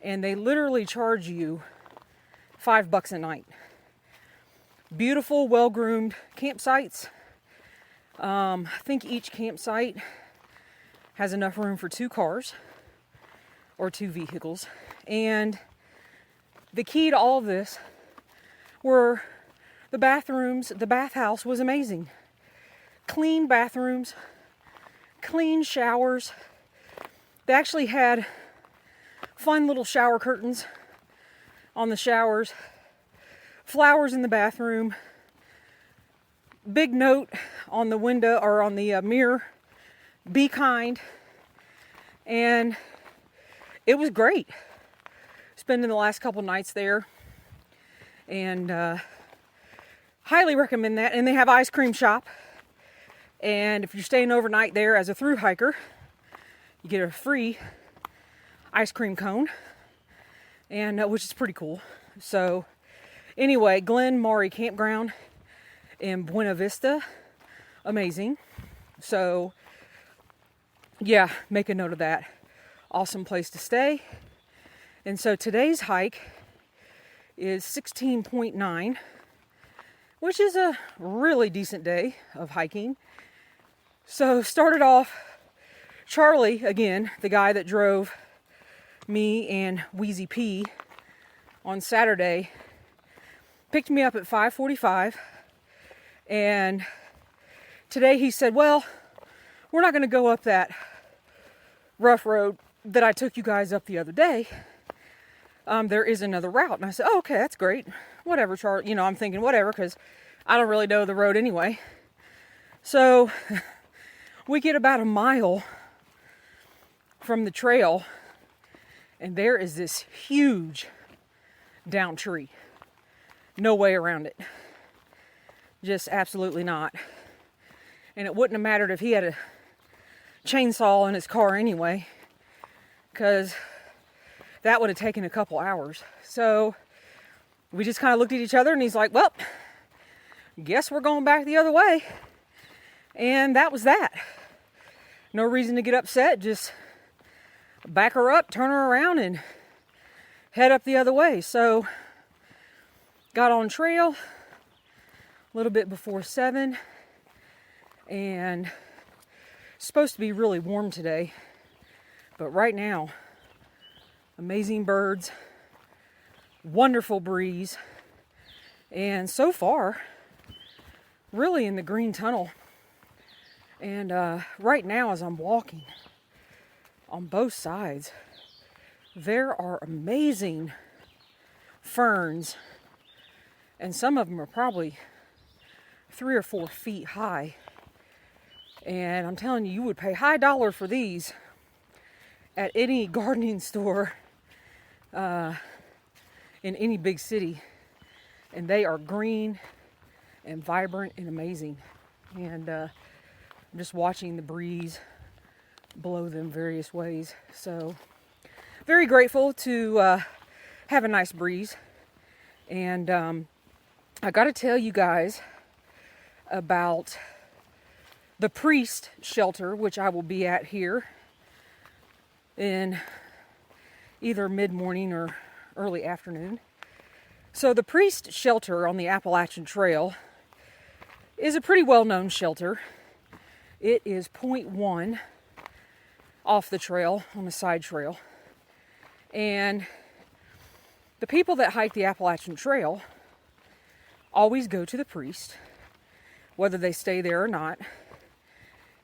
Speaker 4: And they literally charge you $5 a night. Beautiful, well-groomed campsites. I think each campsite has enough room for 2 cars or 2 vehicles. And the key to all of this were the bathrooms. The bathhouse was amazing. Clean bathrooms, clean showers. They actually had fun little shower curtains on the showers, flowers in the bathroom, big note on the window or on the mirror, be kind. And it was great spending the last couple nights there, and highly recommend that. And they have ice cream shop, and if you're staying overnight there as a thru hiker, you get a free ice cream cone, and which is pretty cool. So anyway, Glen Maury Campground in Buena Vista, amazing. So yeah, make a note of that. Awesome place to stay. And so today's hike is 16.9, which is a really decent day of hiking. So started off, Charlie, again, the guy that drove me and Wheezy Pee on Saturday, picked me up at 5:45, and today he said, well, we're not going to go up that rough road that I took you guys up the other day. There is another route. And I said, oh, okay, that's great. Whatever, Charlie. You know, I'm thinking whatever, because I don't really know the road anyway. So we get about a mile from the trail, and there is this huge down tree. No way around it. Just absolutely not. And it wouldn't have mattered if he had a chainsaw in his car anyway, because that would have taken a couple hours. So we just kind of looked at each other, and he's like, well, guess we're going back the other way. And that was that. No reason to get upset. Just back her up, turn her around, and head up the other way. So got on trail a little bit before 7, and it's supposed to be really warm today, but right now, amazing birds, wonderful breeze, and so far, really in the green tunnel. And right now, as I'm walking on both sides, there are amazing ferns, and some of them are probably 3 or 4 feet high. And I'm telling you, you would pay high dollar for these at any gardening store in any big city. And they are green and vibrant and amazing. And I'm just watching the breeze blow them various ways. So very grateful to have a nice breeze. And I got to tell you guys about the Priest shelter, which I will be at here in either mid-morning or early afternoon. So the Priest shelter on the Appalachian Trail is a pretty well-known shelter. It is 0.1 off the trail, on a side trail. And the people that hike the Appalachian Trail always go to the Priest, whether they stay there or not.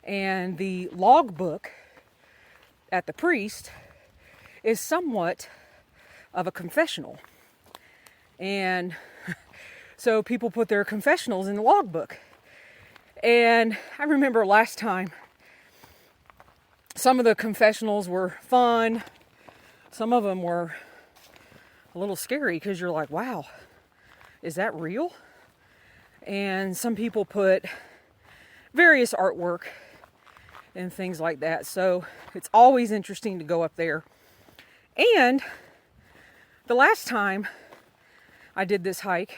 Speaker 4: And the logbook at the Priest is somewhat of a confessional. And so people put their confessionals in the logbook. And I remember last time, some of the confessionals were fun. Some of them were a little scary, because you're like, wow, is that real? And some people put various artwork and things like that. So it's always interesting to go up there. And the last time I did this hike,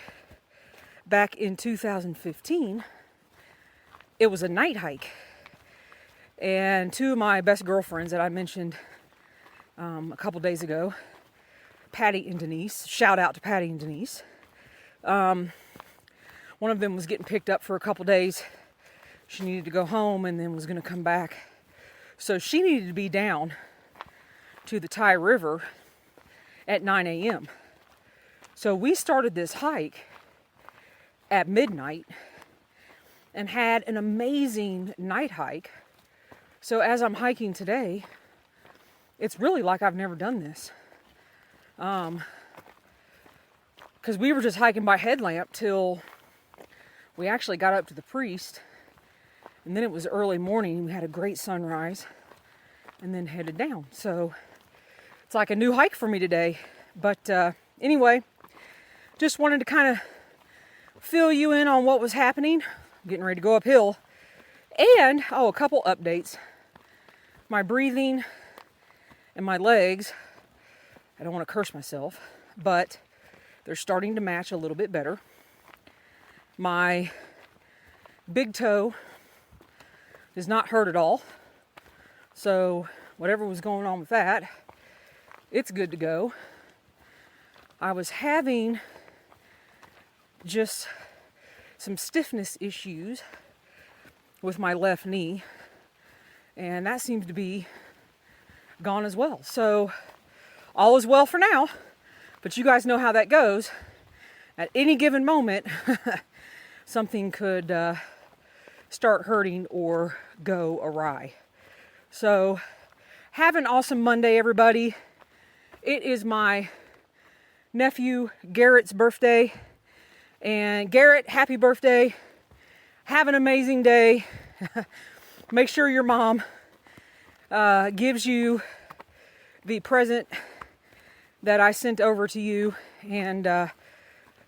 Speaker 4: back in 2015, it was a night hike. And two of my best girlfriends that I mentioned a couple days ago, Patty and Denise, shout out to Patty and Denise. One of them was getting picked up for a couple days. She needed to go home and then was going to come back. So she needed to be down to the Tye River at 9 a.m. So we started this hike at midnight and had an amazing night hike. So as I'm hiking today, it's really like I've never done this. Because we were just hiking by headlamp till we actually got up to the Priest. And then it was early morning. We had a great sunrise and then headed down. So it's like a new hike for me today. But anyway, just wanted to kind of fill you in on what was happening. I'm getting ready to go uphill. And, a couple updates. My breathing and my legs, I don't want to curse myself, but they're starting to match a little bit better. My big toe does not hurt at all. So whatever was going on with that, it's good to go. I was having just some stiffness issues with my left knee, and that seems to be gone as well. So all is well for now, but you guys know how that goes. At any given moment, something could start hurting or go awry. So have an awesome Monday, everybody. It is my nephew Garrett's birthday, and Garrett, happy birthday. Have an amazing day. Make sure your mom gives you the present that I sent over to you, and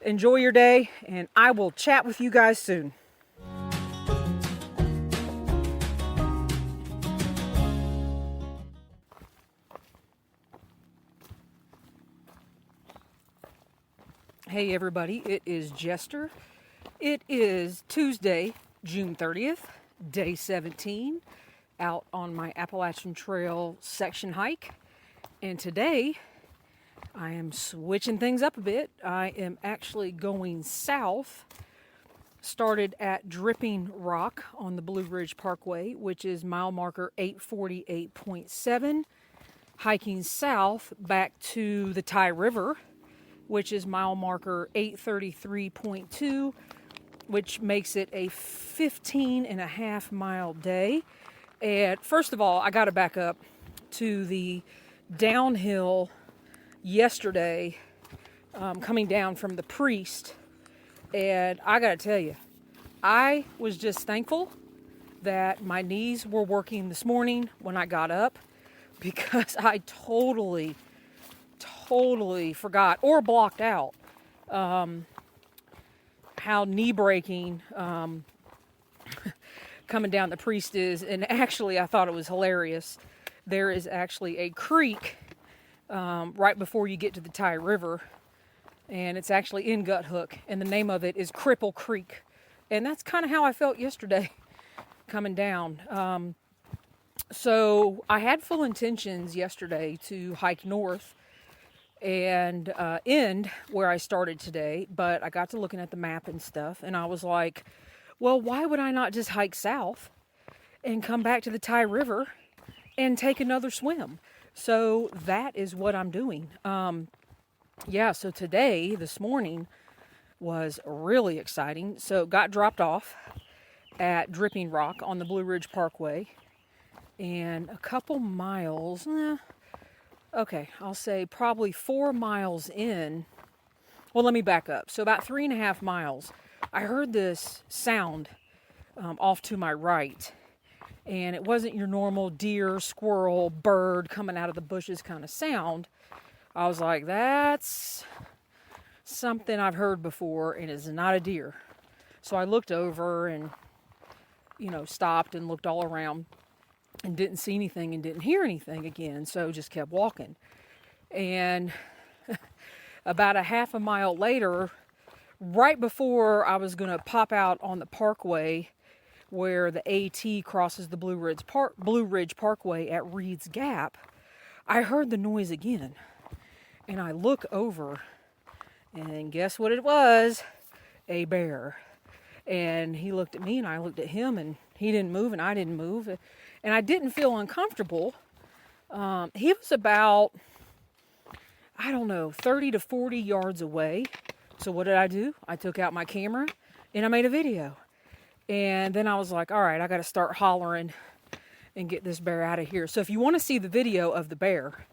Speaker 4: enjoy your day, and I will chat with you guys soon. Hey everybody, it is Jester. It is Tuesday, June 30th, day 17, out on my Appalachian Trail section hike. And today, I am switching things up a bit. I am actually going south. Started at Dripping Rock on the Blue Ridge Parkway, which is mile marker 848.7. Hiking south back to the Tye River, which is mile marker 833.2, which makes it a 15.5 mile day. And first of all, I got to back up to the downhill yesterday, coming down from the Priest. And I got to tell you, I was just thankful that my knees were working this morning when I got up, because I totally forgot or blocked out how knee breaking coming down the Priest is. And actually, I thought it was hilarious. There is actually a creek right before you get to the Tye River, and it's actually in Gut Hook, and the name of it is Cripple Creek. And that's kind of how I felt yesterday coming down. So I had full intentions yesterday to hike north and end where I started today, but I got to looking at the map and stuff, and I was like, well, why would I not just hike south and come back to the Tye River and take another swim? So that is what I'm doing. So today, this morning, was really exciting. So got dropped off at Dripping Rock on the Blue Ridge Parkway, and a couple miles, I'll say probably 4 miles in. Well, let me back up. So about 3.5 miles, I heard this sound off to my right. And it wasn't your normal deer, squirrel, bird coming out of the bushes kind of sound. I was like, that's something I've heard before, and it's not a deer. So I looked over and, stopped and looked all around and didn't see anything and didn't hear anything again. So just kept walking. And about a half a mile later, right before I was going to pop out on the parkway where the AT crosses the Blue Ridge Parkway at Reed's Gap, I heard the noise again. And I look over, and guess what it was? A bear. And he looked at me, and I looked at him, and he didn't move, and I didn't move. And I didn't feel uncomfortable. He was about, 30 to 40 yards away. So what did I do? I took out my camera, and I made a video. And then I was like, all right, I got to start hollering and get this bear out of here. So if you want to see the video of the bear,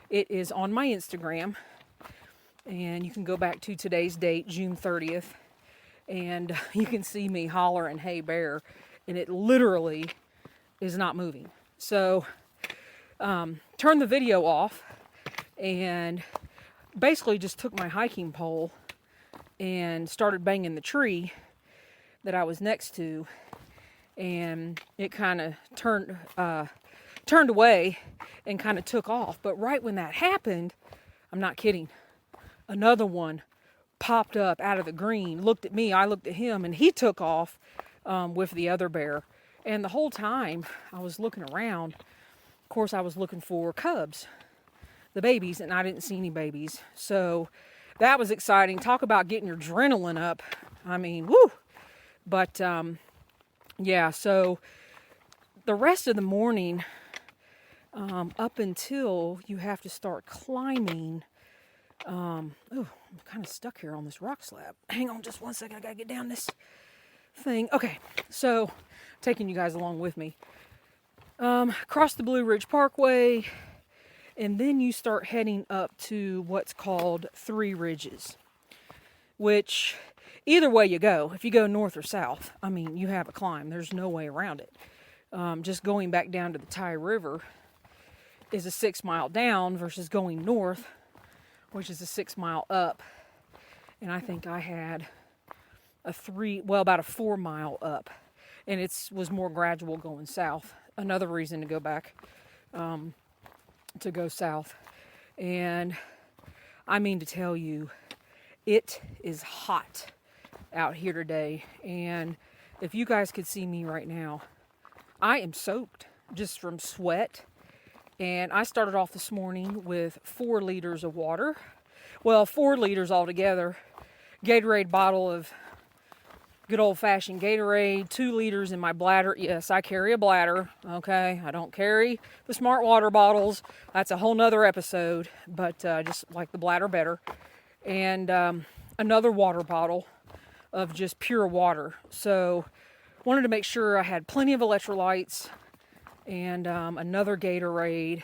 Speaker 4: it is on my Instagram. And you can go back to today's date, June 30th. And you can see me hollering, hey, bear. And it literally is not moving. So turned the video off and basically just took my hiking pole and started banging the tree that I was next to, and it kind of turned away and kind of took off. But right when that happened, I'm not kidding, another one popped up out of the green, looked at me, I looked at him, and he took off with the other bear. And the whole time I was looking around, of course I was looking for cubs, the babies, and I didn't see any babies. So that was exciting. Talk about getting your adrenaline up. I mean, woo! But, yeah, so the rest of the morning, up until you have to start climbing, I'm kind of stuck here on this rock slab. Hang on just one second, I gotta get down this thing. Okay, so, taking you guys along with me. Cross the Blue Ridge Parkway, and then you start heading up to what's called Three Ridges, which either way you go, if you go north or south, I mean, you have a climb. There's no way around it. Just going back down to the Tye River is a 6 mile down versus going north, which is a 6 mile up. And I think I had about a 4 mile up. And it was more gradual going south. Another reason to go back, to go south. And I mean to tell you, it is hot out here today, and if you guys could see me right now, I am soaked just from sweat. And I started off this morning with 4 liters of water, well, 4 liters altogether, Gatorade bottle of good old-fashioned Gatorade, 2 liters in my bladder. Yes, I carry a bladder, okay? I don't carry the smart water bottles. That's a whole nother episode, but I just like the bladder better. And another water bottle of just pure water. So wanted to make sure I had plenty of electrolytes and another Gatorade,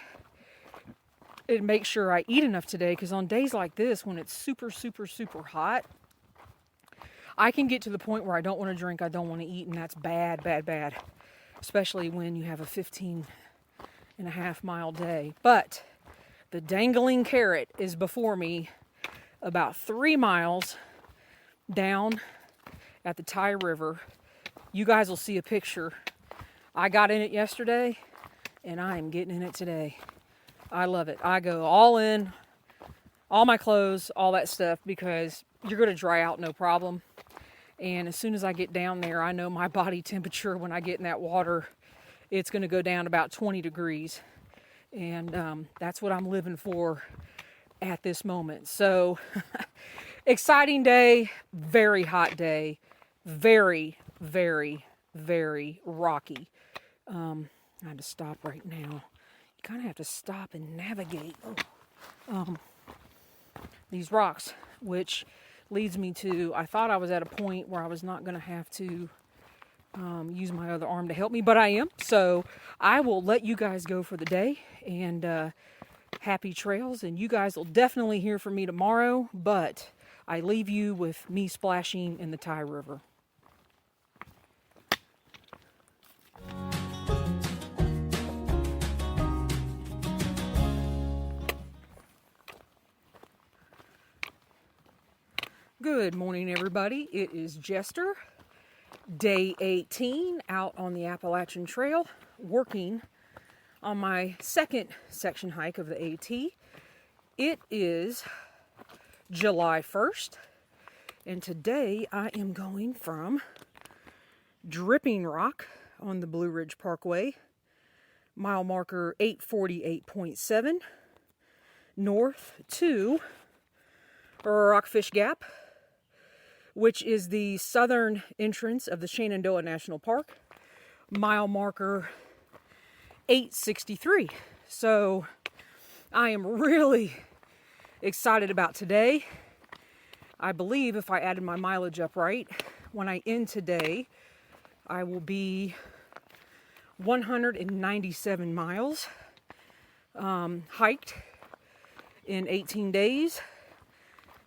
Speaker 4: and make sure I eat enough today, because on days like this when it's super, super, super hot, I can get to the point where I don't want to drink, I don't want to eat, and that's bad, bad, bad, especially when you have a 15.5 mile day. But the dangling carrot is before me, about 3 miles down at the Tye River. You guys will see a picture. I got in it yesterday, and I am getting in it today. I love it. I go all in, all my clothes, all that stuff, because you're going to dry out no problem. And as soon as I get down there, I know my body temperature when I get in that water, it's going to go down about 20 degrees. And that's what I'm living for at this moment. So exciting day, very hot day, very, very, very rocky. I had to stop right now. You kind of have to stop and navigate these rocks, which leads me to, I thought I was at a point where I was not going to have to use my other arm to help me, but I am. So I will let you guys go for the day, and happy trails, and you guys will definitely hear from me tomorrow, but I leave you with me splashing in the Tye River. Good morning, everybody. It is Jester, day 18, out on the Appalachian Trail, working on my second section hike of the AT. It is July 1st, And today I am going from Dripping Rock on the Blue Ridge Parkway, mile marker 848.7, north to Rockfish Gap, which is the southern entrance of the Shenandoah National Park, mile marker 863. So I am really excited about today. I believe if I added my mileage up right, when I end today, I will be 197 miles hiked in 18 days.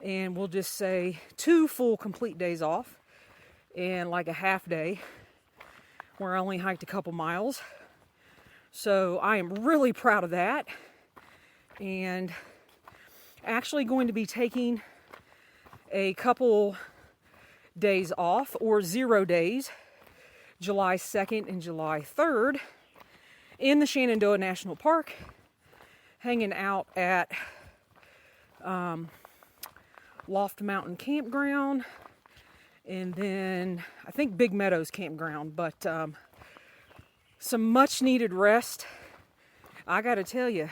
Speaker 4: And we'll just say 2 full complete days off and like a half day where I only hiked a couple miles. So I am really proud of that. And actually going to be taking a couple days off, or 0 days, July 2nd and July 3rd in the Shenandoah National Park, hanging out at Loft Mountain Campground, and then I think Big Meadows Campground, but some much needed rest. I gotta tell you,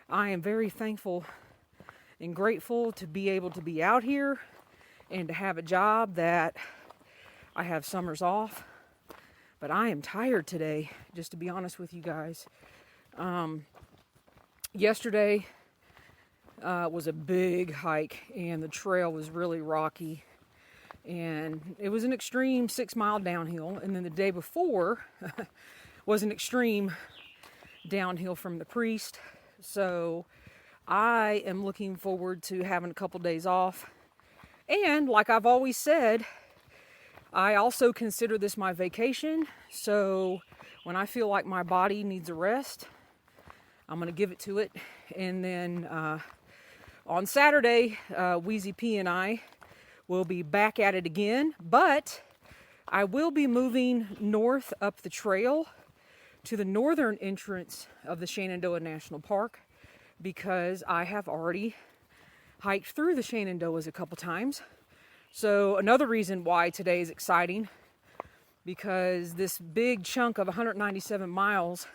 Speaker 4: I am very thankful and grateful to be able to be out here and to have a job that I have summers off. But I am tired today, just to be honest with you guys. Yesterday was a big hike, and the trail was really rocky, and it was an extreme 6-mile downhill. And then the day before was an extreme downhill from the Priest. So I am looking forward to having a couple days off. And like I've always said, I also consider this my vacation. So when I feel like my body needs a rest, I'm going to give it to it. And then on Saturday, Wheezy Pee and I will be back at it again, but I will be moving north up the trail to the northern entrance of the Shenandoah National Park, because I have already hiked through the Shenandoahs a couple times. So another reason why today is exciting, because this big chunk of 197 miles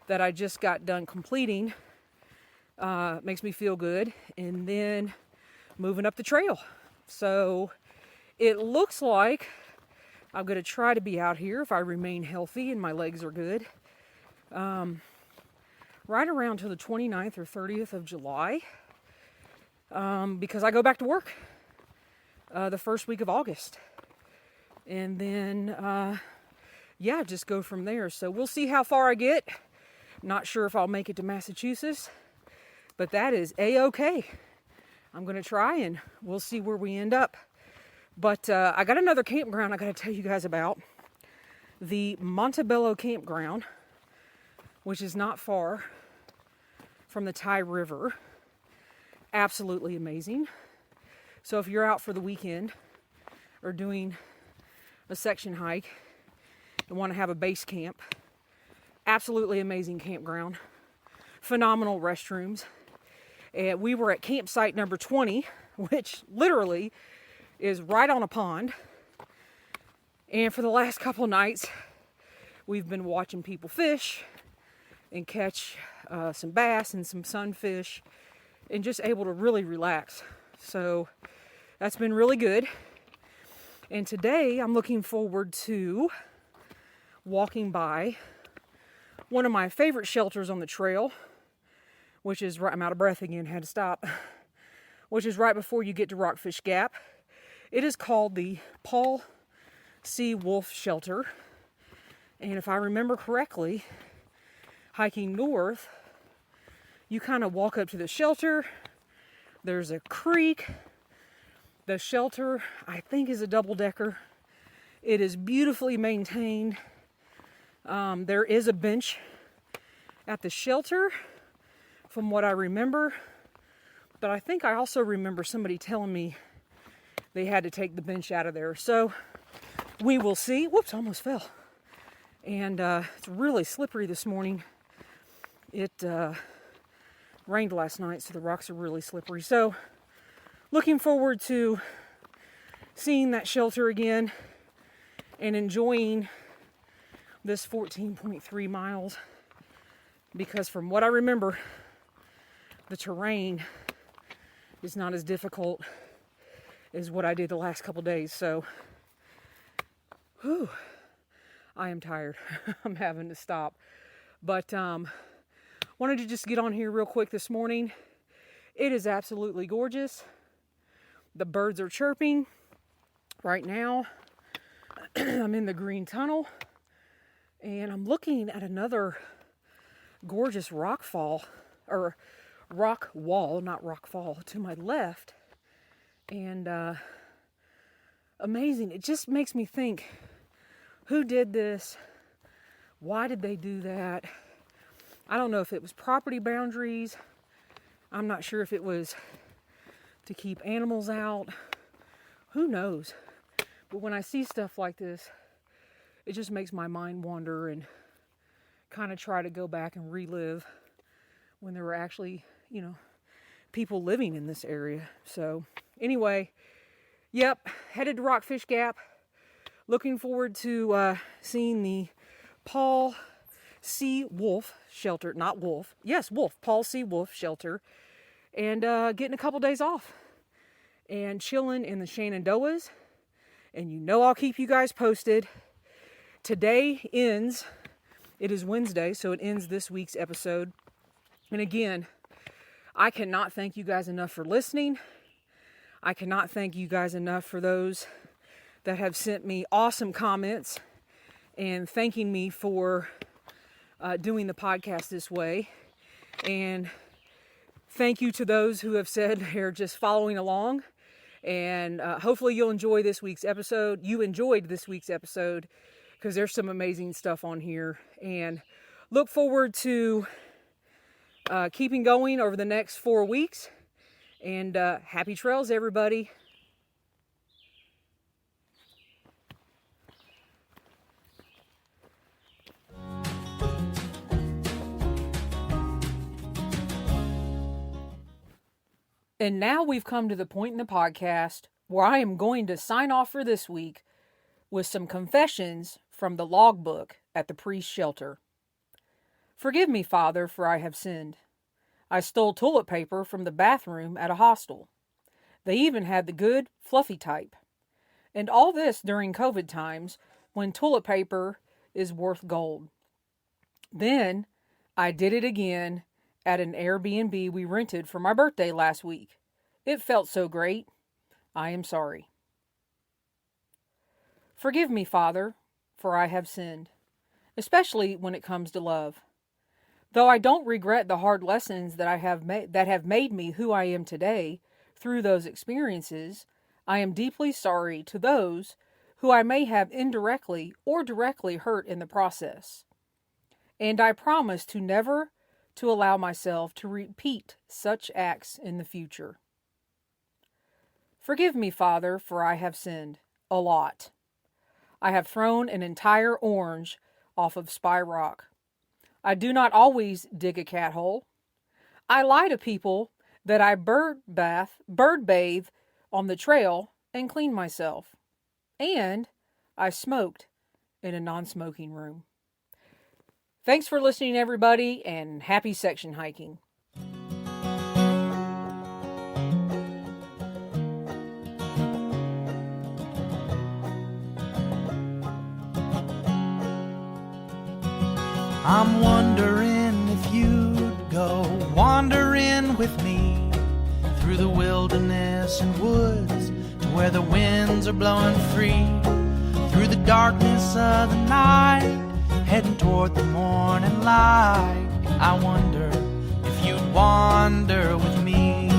Speaker 4: that I just got done completing makes me feel good. And then moving up the trail. So it looks like I'm going to try to be out here, if I remain healthy and my legs are good, right around to the 29th or 30th of July, because I go back to work the first week of August. And then, just go from there. So we'll see how far I get. Not sure if I'll make it to Massachusetts, but that is A-okay. I'm going to try, and we'll see where we end up. But I got another campground I got to tell you guys about. The Montebello Campground, which is not far from the Tye River. Absolutely amazing. So if you're out for the weekend or doing a section hike and want to have a base camp, absolutely amazing campground. Phenomenal restrooms. And we were at campsite number 20, which literally is right on a pond. And for the last couple nights, we've been watching people fish and catch some bass and some sunfish, and just able to really relax. So that's been really good. And today I'm looking forward to walking by one of my favorite shelters on the trail, which is right, I'm out of breath again, had to stop, which is right before you get to Rockfish Gap. It is called the Paul C. Wolf Shelter. And if I remember correctly, hiking north, you kind of walk up to the shelter. There's a creek. The shelter, I think, is a double-decker. It is beautifully maintained. There is a bench at the shelter, from what I remember. But I think I also remember somebody telling me they had to take the bench out of there. So we will see. Whoops, almost fell. And it's really slippery this morning. It rained last night, so the rocks are really slippery. So looking forward to seeing that shelter again and enjoying this 14.3 miles, because from what I remember, the terrain is not as difficult as what I did the last couple days. So, I am tired. I'm having to stop. But wanted to just get on here real quick this morning. It is absolutely gorgeous. The birds are chirping. Right now, I'm in the green tunnel, and I'm looking at another gorgeous rock wall, not rock fall, to my left. And amazing. It just makes me think, who did this? Why did they do that? I don't know if it was property boundaries. I'm not sure if it was to keep animals out. Who knows? But when I see stuff like this, it just makes my mind wander and kind of try to go back and relive when there were actually, people living in this area. So anyway, yep, headed to Rockfish Gap. Looking forward to seeing the Paul C. Wolf shelter, not Wolf. Yes, Wolf, Paul C. Wolf shelter. And getting a couple days off and chilling in the Shenandoahs. And I'll keep you guys posted. Today ends, it is Wednesday, so it ends this week's episode. And again, I cannot thank you guys enough for listening. I cannot thank you guys enough for those that have sent me awesome comments and thanking me for doing the podcast this way. And thank you to those who have said they're just following along. And hopefully you'll enjoy this week's episode. You enjoyed this week's episode because there's some amazing stuff on here. And look forward to keeping going over the next 4 weeks. And happy trails, everybody. And now we've come to the point in the podcast where I am going to sign off for this week with some confessions from the logbook at the priest's shelter. Forgive me, Father, for I have sinned. I stole toilet paper from the bathroom at a hostel. They even had the good, fluffy type. And all this during COVID times when toilet paper is worth gold. Then I did it again at an Airbnb we rented for my birthday last week. It felt so great. I am sorry. Forgive me, Father, for I have sinned, especially when it comes to love. Though I don't regret the hard lessons that have made me who I am today through those experiences, I am deeply sorry to those who I may have indirectly or directly hurt in the process. And I promise to never to allow myself to repeat such acts in the future. Forgive me, Father, for I have sinned a lot. I have thrown an entire orange off of Spy Rock. I do not always dig a cat hole. I lie to people that I bird bathe on the trail and clean myself. And I smoked in a non-smoking room. Thanks for listening, everybody, and happy section hiking.
Speaker 3: I'm wondering if you'd go wandering with me through the wilderness and woods to where the winds are blowing free, through the darkness of the night, heading toward the morning light. I wonder if you'd wander with me,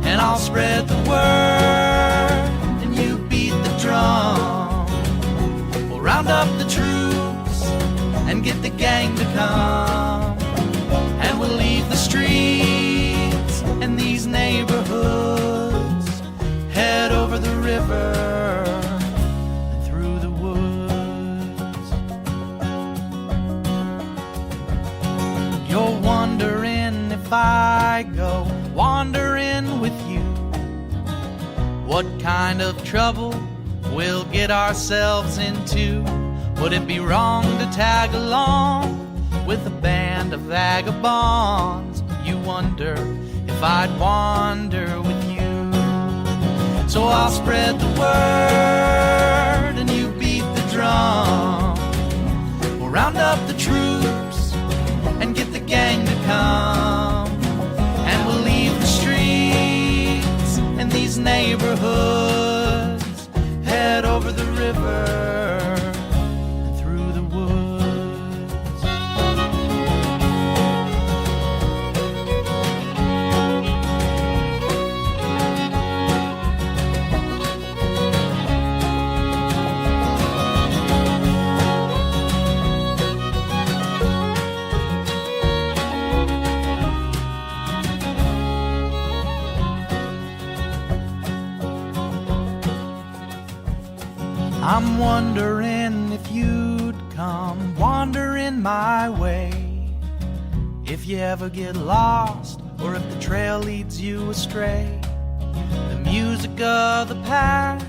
Speaker 3: and I'll spread the word and you beat the drum. We'll round up the troops and get the gang to come, and we'll leave the streets and these neighborhoods, head over the river and through the woods. You're wondering if I go wandering with you, what kind of trouble we'll get ourselves into. Would it be wrong to tag along with a band of vagabonds? You wonder if I'd wander with you. So I'll spread the word and you beat the drum. We'll round up the troops and get the gang to come. And we'll leave the streets in these neighborhoods, head over the river and through the woods. I'm wondering if you'd come wandering my way. If you ever get lost, or if the trail leads you astray, the music of the pack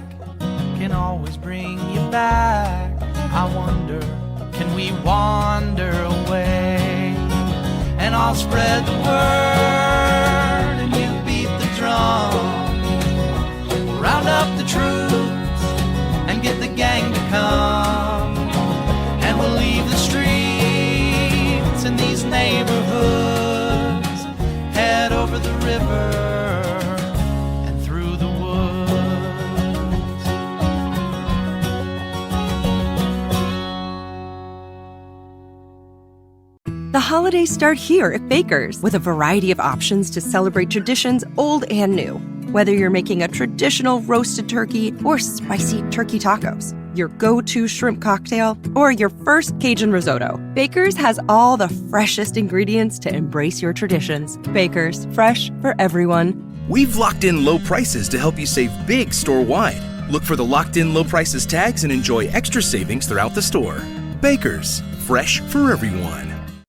Speaker 3: can always bring you back. I wonder, can we wander away? And I'll spread the word and you beat the drum. We'll round up the troops and get the gang to come. And we'll leave the streets in these neighborhoods, head over the river and through the woods.
Speaker 6: The holidays start here at Baker's with a variety of options to celebrate traditions old and new. Whether you're making a traditional roasted turkey or spicy turkey tacos, your go-to shrimp cocktail, or your first Cajun risotto, Baker's has all the freshest ingredients to embrace your traditions. Baker's, fresh for everyone.
Speaker 7: We've locked in low prices to help you save big store-wide. Look for the locked in low prices tags and enjoy extra savings throughout the store. Baker's, fresh for everyone.